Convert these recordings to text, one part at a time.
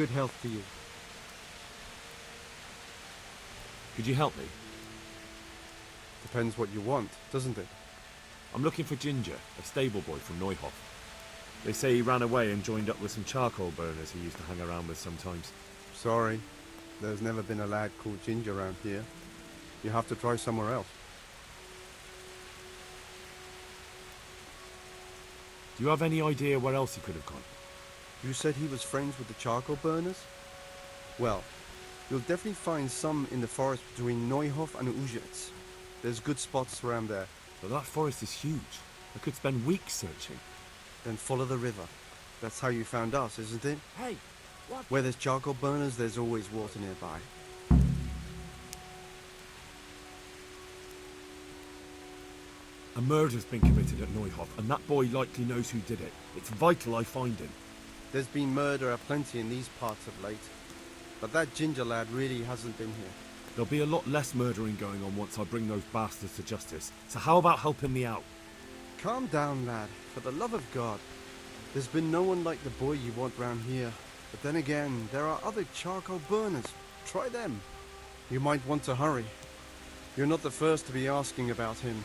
Good health to you. Could you help me? Depends what you want, doesn't it? I'm looking for Ginger, a stable boy from Neuhof. They say he ran away and joined up with some charcoal burners he used to hang around with sometimes. Sorry, there's never been a lad called Ginger around here. You have to try somewhere else. Do you have any idea where else he could have gone? You said he was friends with the charcoal burners? Well, you'll definitely find some in the forest between Neuhof and Ujets. There's good spots around there. But that forest is huge. I could spend weeks searching. Then follow the river. That's how you found us, isn't it? Hey, what? Where there's charcoal burners, there's always water nearby. A murder's been committed at Neuhof, and that boy likely knows who did it. It's vital I find him. There's been murder aplenty in these parts of late. But that Ginger lad really hasn't been here. There'll be a lot less murdering going on once I bring those bastards to justice. So how about helping me out? Calm down, lad. For the love of God. There's been no one like the boy you want round here. But then again, there are other charcoal burners. Try them. You might want to hurry. You're not the first to be asking about him.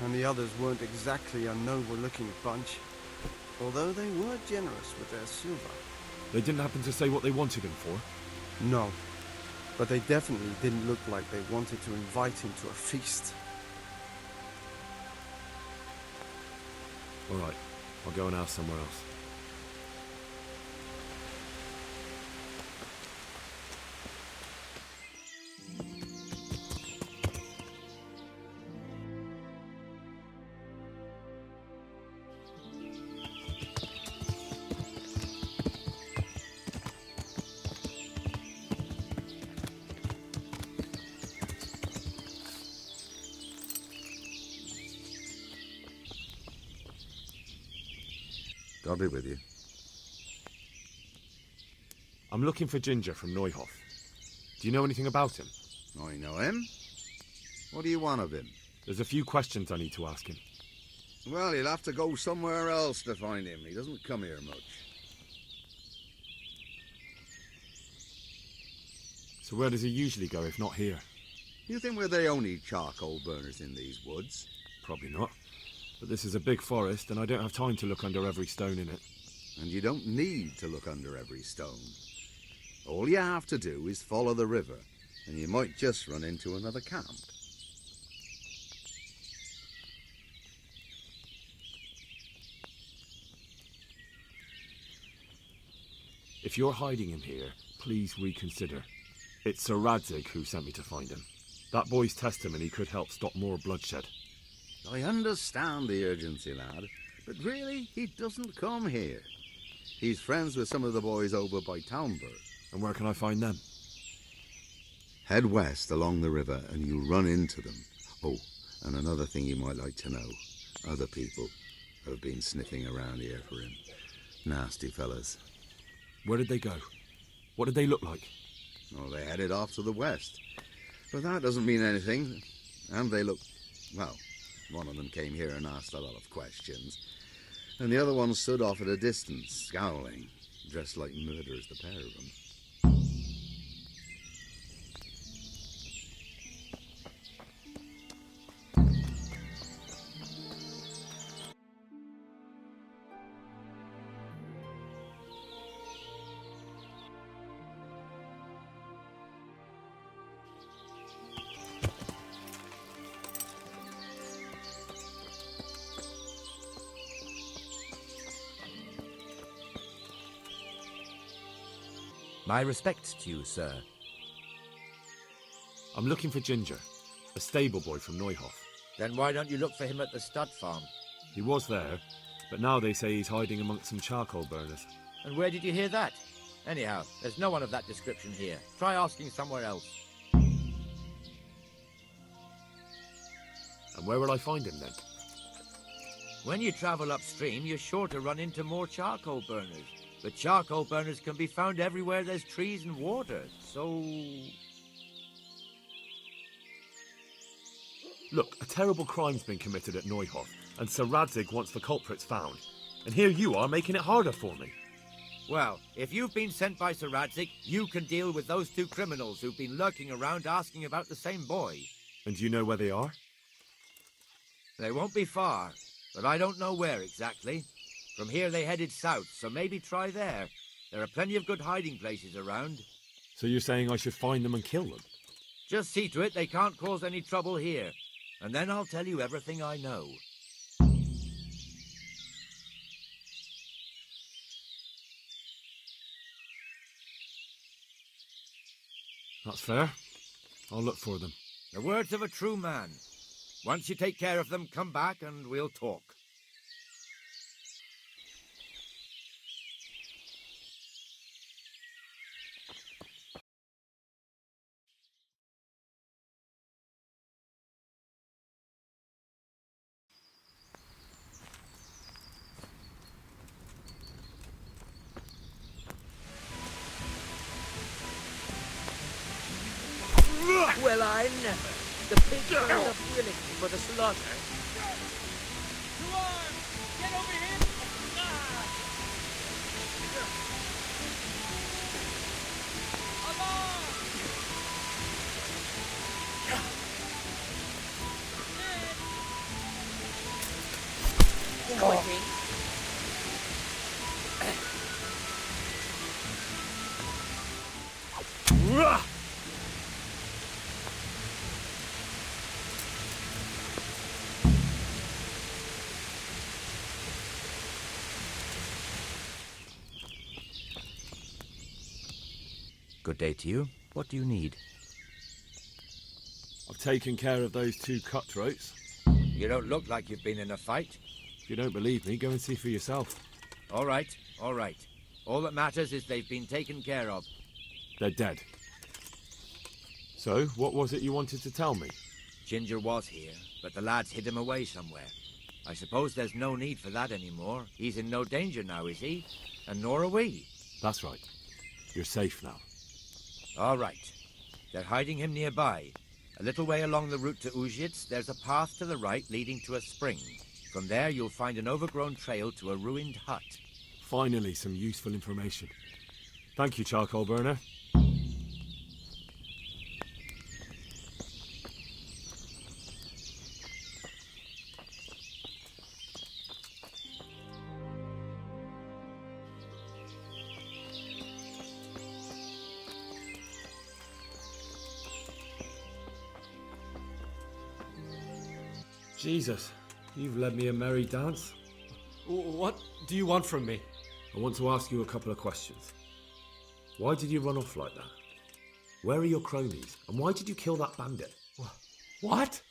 And the others weren't exactly a noble-looking bunch. Although they were generous with their silver. They didn't happen to say what they wanted him for? No. But they definitely didn't look like they wanted to invite him to a feast. All right, I'll go and ask somewhere else. God be with you. I'm looking for Ginger from Neuhof. Do you know anything about him? I know him. What do you want of him? There's a few questions I need to ask him. Well, you'll have to go somewhere else to find him. He doesn't come here much. So where does he usually go if not here? You think we're the only charcoal burners in these woods? Probably not. But this is a big forest and I don't have time to look under every stone in it. And you don't need to look under every stone. All you have to do is follow the river, and you might just run into another camp. If you're hiding him here, please reconsider. It's Sir Radzig who sent me to find him. That boy's testimony could help stop more bloodshed. I understand the urgency, lad, but really, he doesn't come here. He's friends with some of the boys over by Townburg. And where can I find them? Head west along the river and you'll run into them. Oh, and another thing you might like to know. Other people have been sniffing around here for him. Nasty fellas. Where did they go? What did they look like? Oh, they headed off to the west. But that doesn't mean anything. And they look... well, one of them came here and asked a lot of questions. And the other one stood off at a distance, scowling, dressed like murderers, the pair of them. My respects to you, sir. I'm looking for Ginger, a stable boy from Neuhof. Then why don't you look for him at the stud farm? He was there, but now they say he's hiding amongst some charcoal burners. And where did you hear that? Anyhow, there's no one of that description here. Try asking somewhere else. And where will I find him then? When you travel upstream, you're sure to run into more charcoal burners. But charcoal burners can be found everywhere there's trees and water, so... Look, a terrible crime's been committed at Neuhof, and Sir Radzig wants the culprits found. And here you are making it harder for me. Well, if you've been sent by Sir Radzig, you can deal with those two criminals who've been lurking around asking about the same boy. And do you know where they are? They won't be far, but I don't know where exactly. From here they headed south, so maybe try there. There are plenty of good hiding places around. So you're saying I should find them and kill them? Just see to it they can't cause any trouble here, and then I'll tell you everything I know. That's fair. I'll look for them. The words of a true man. Once you take care of them, come back and we'll talk. Well, I never. The pig turned up willingly for the slaughter. To arms! Get over here! Alarm! Pointing. Good day to you. What do you need? I've taken care of those two cutthroats. You don't look like you've been in a fight. If you don't believe me, go and see for yourself. All right, all right. All that matters is they've been taken care of. They're dead. So, what was it you wanted to tell me? Ginger was here, but the lads hid him away somewhere. I suppose there's no need for that anymore. He's in no danger now, is he? And nor are we. That's right. You're safe now. All right. They're hiding him nearby. A little way along the route to Uzhitz, there's a path to the right leading to a spring. From there, you'll find an overgrown trail to a ruined hut. Finally, some useful information. Thank you, charcoal burner. Jesus, you've led me a merry dance. What do you want from me? I want to ask you a couple of questions. Why did you run off like that? Where are your cronies? And why did you kill that bandit? What?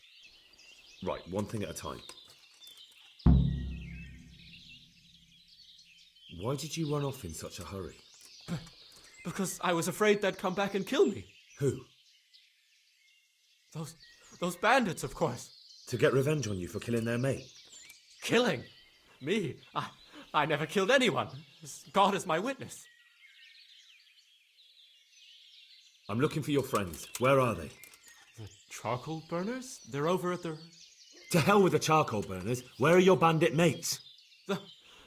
Right, one thing at a time. Why did you run off in such a hurry? Because I was afraid they'd come back and kill me. Who? Those bandits, of course. To get revenge on you for killing their mate? Killing? Me? I never killed anyone. God is my witness. I'm looking for your friends. Where are they? The charcoal burners? They're over at the... To hell with the charcoal burners. Where are your bandit mates?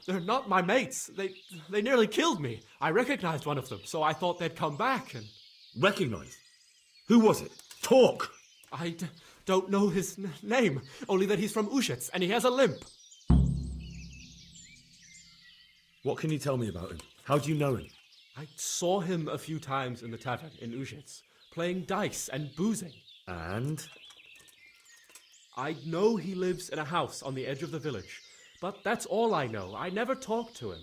They're not my mates. They nearly killed me. I recognized one of them, so I thought they'd come back and... Recognize? Who was it? Talk! I don't know his name, only that he's from Uzhitz and he has a limp. What can you tell me about him? How do you know him? I saw him a few times in the tavern in Uzhitz, playing dice and boozing. And? I know he lives in a house on the edge of the village, but that's all I know. I never talked to him.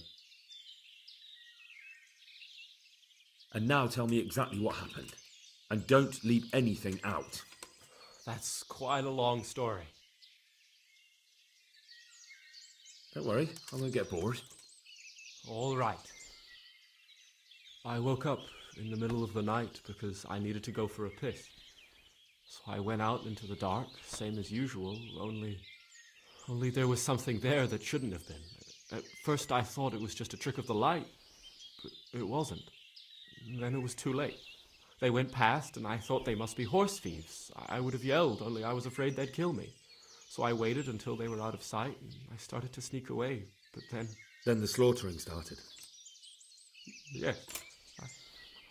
And now tell me exactly what happened. And don't leave anything out. That's quite a long story. Don't worry, I won't get bored. All right. I woke up in the middle of the night because I needed to go for a piss. So I went out into the dark, same as usual, only there was something there that shouldn't have been. At first I thought it was just a trick of the light, but it wasn't. Then it was too late. They went past and I thought they must be horse thieves. I would have yelled, only I was afraid they'd kill me. So I waited until they were out of sight and I started to sneak away, but then... Then the slaughtering started. Yes.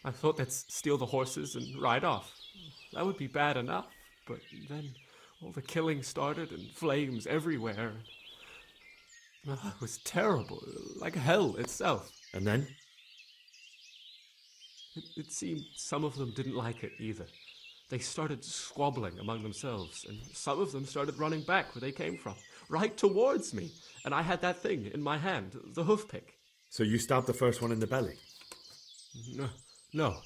I thought they'd steal the horses and ride off. That would be bad enough, but then all the killing started and flames everywhere. It was terrible, like hell itself. And then? It seemed some of them didn't like it either. They started squabbling among themselves, and some of them started running back where they came from, right towards me. And I had that thing in my hand, the hoof pick. So you stabbed the first one in the belly? No.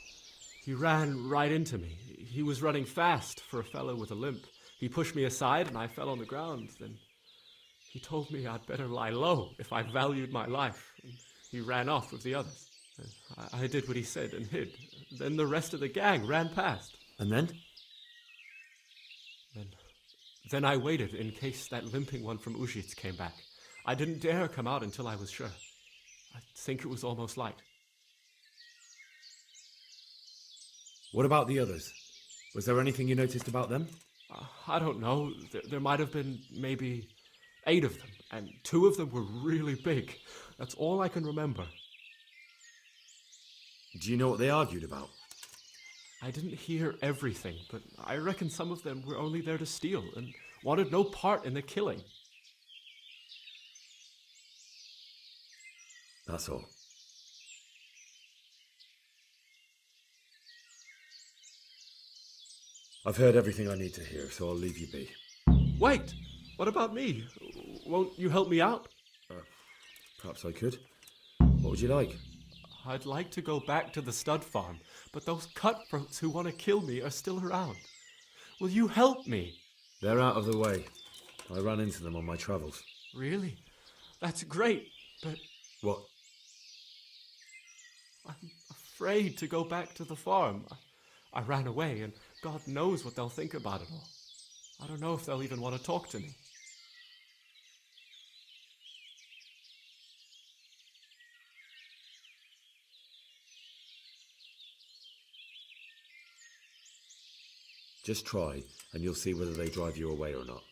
He ran right into me. He was running fast for a fellow with a limp. He pushed me aside and I fell on the ground. Then he told me I'd better lie low if I valued my life. And he ran off with the others. I did what he said and hid. Then the rest of the gang ran past. And then? Then I waited in case that limping one from Ujits came back. I didn't dare come out until I was sure. I think it was almost light. What about the others? Was there anything you noticed about them? I don't know. There might have been maybe 8 of them, and 2 of them were really big. That's all I can remember. Do you know what they argued about? I didn't hear everything, but I reckon some of them were only there to steal and wanted no part in the killing. That's all. I've heard everything I need to hear, so I'll leave you be. Wait! What about me? Won't you help me out? Perhaps I could. What would you like? I'd like to go back to the stud farm, but those cutthroats who want to kill me are still around. Will you help me? They're out of the way. I ran into them on my travels. Really? That's great, but What? I'm afraid to go back to the farm. I ran away, and God knows what they'll think about it all. I don't know if they'll even want to talk to me. Just try, and you'll see whether they drive you away or not.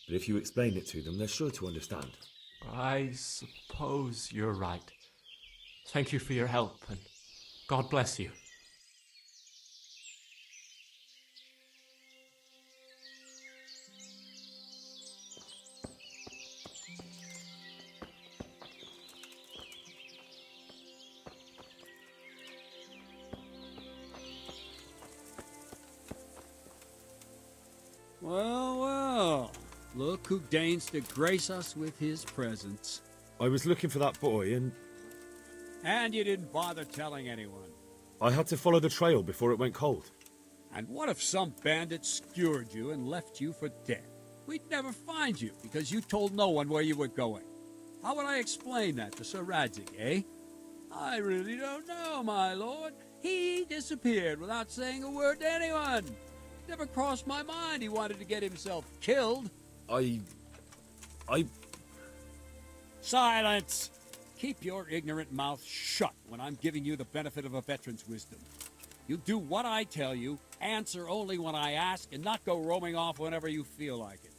But if you explain it to them, they're sure to understand. I suppose you're right. Thank you for your help, and God bless you. Well, well. Look who deigns to grace us with his presence. I was looking for that boy, and And you didn't bother telling anyone. I had to follow the trail before it went cold. And what if some bandit skewered you and left you for dead? We'd never find you because you told no one where you were going. How would I explain that to Sir Radzig, eh? I really don't know, my lord. He disappeared without saying a word to anyone. Never crossed my mind he wanted to get himself killed. I... Silence! Keep your ignorant mouth shut when I'm giving you the benefit of a veteran's wisdom. You do what I tell you, answer only when I ask, and not go roaming off whenever you feel like it.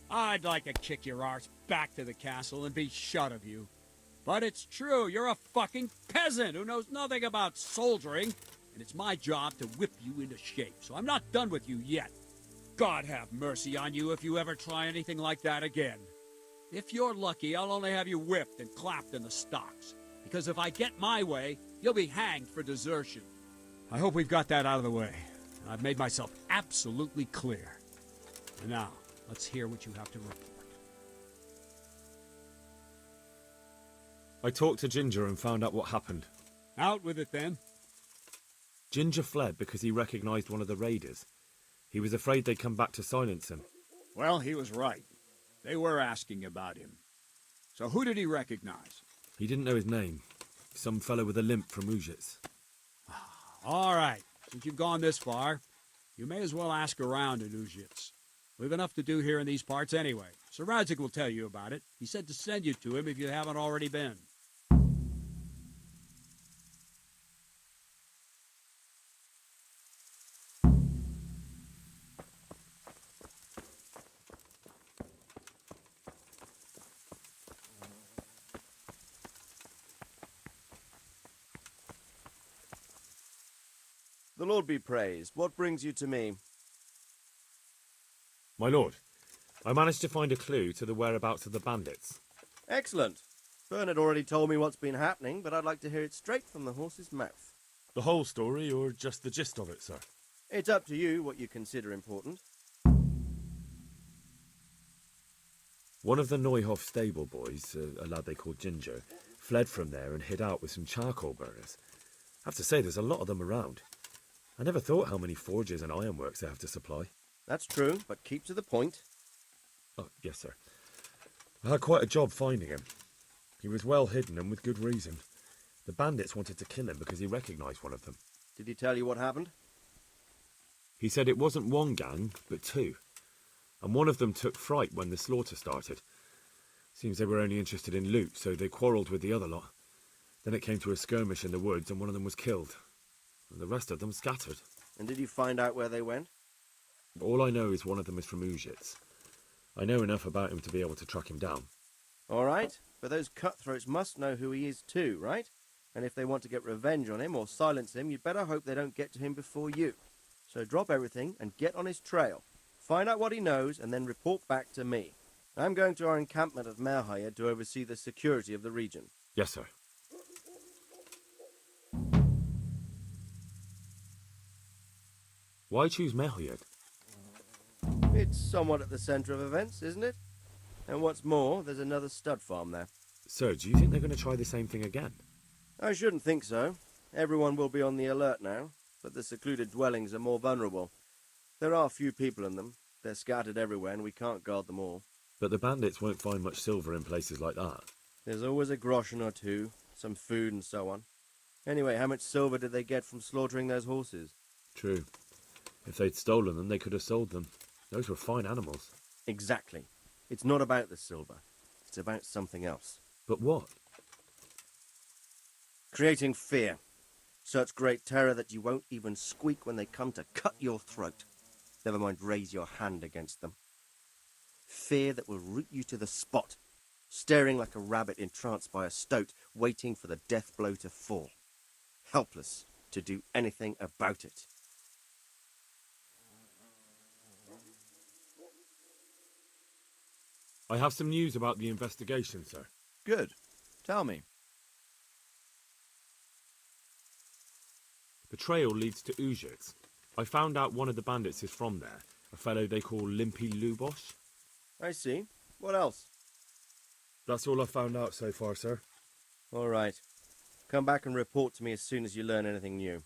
I'd like to kick your arse back to the castle and be shut of you. But it's true, you're a fucking peasant who knows nothing about soldiering, and it's my job to whip you into shape, so I'm not done with you yet. God have mercy on you if you ever try anything like that again. If you're lucky, I'll only have you whipped and clapped in the stocks, because if I get my way, you'll be hanged for desertion. I hope we've got that out of the way. I've made myself absolutely clear. And now, let's hear what you have to report. I talked to Ginger and found out what happened. Out with it, then. Ginger fled because he recognized one of the raiders. He was afraid they'd come back to silence him. Well, he was right. They were asking about him. So who did he recognize? He didn't know his name. Some fellow with a limp from Ujits. All right. Since you've gone this far, you may as well ask around in Ujits. We've enough to do here in these parts anyway. Sir Radzig will tell you about it. He said to send you to him if you haven't already been. The Lord be praised. What brings you to me? My lord, I managed to find a clue to the whereabouts of the bandits. Excellent. Bernard already told me what's been happening, but I'd like to hear it straight from the horse's mouth. The whole story, or just the gist of it, sir? It's up to you what you consider important. One of the Neuhoff stable boys, a lad they called Ginger, fled from there and hid out with some charcoal burners. I have to say, there's a lot of them around. I never thought how many forges and ironworks they have to supply. That's true, but keep to the point. Oh, yes, sir. I had quite a job finding him. He was well hidden and with good reason. The bandits wanted to kill him because he recognised one of them. Did he tell you what happened? He said it wasn't one gang, but two. And one of them took fright when the slaughter started. Seems they were only interested in loot, so they quarrelled with the other lot. Then it came to a skirmish in the woods and one of them was killed. And the rest of them scattered. And did you find out where they went? All I know is one of them is from Uzhitz. I know enough about him to be able to track him down. All right, but those cutthroats must know who he is too, right? And if they want to get revenge on him or silence him, you'd better hope they don't get to him before you. So drop everything and get on his trail. Find out what he knows and then report back to me. I'm going to our encampment at Merhayed to oversee the security of the region. Yes, sir. Why choose Merhayed? It's somewhat at the centre of events, isn't it? And what's more, there's another stud farm there. Sir, do you think they're going to try the same thing again? I shouldn't think so. Everyone will be on the alert now, but the secluded dwellings are more vulnerable. There are few people in them. They're scattered everywhere and we can't guard them all. But the bandits won't find much silver in places like that. There's always a groschen or two, some food and so on. Anyway, how much silver did they get from slaughtering those horses? True. If they'd stolen them, they could have sold them. Those were fine animals. Exactly. It's not about the silver. It's about something else. But what? Creating fear. Such great terror that you won't even squeak when they come to cut your throat. Never mind raise your hand against them. Fear that will root you to the spot, staring like a rabbit entranced by a stoat, waiting for the death blow to fall. Helpless to do anything about it. I have some news about the investigation, sir. Good. Tell me. The trail leads to Uzhitz. I found out one of the bandits is from there, a fellow they call Limpy Lubosh. I see. What else? That's all I've found out so far, sir. All right. Come back and report to me as soon as you learn anything new.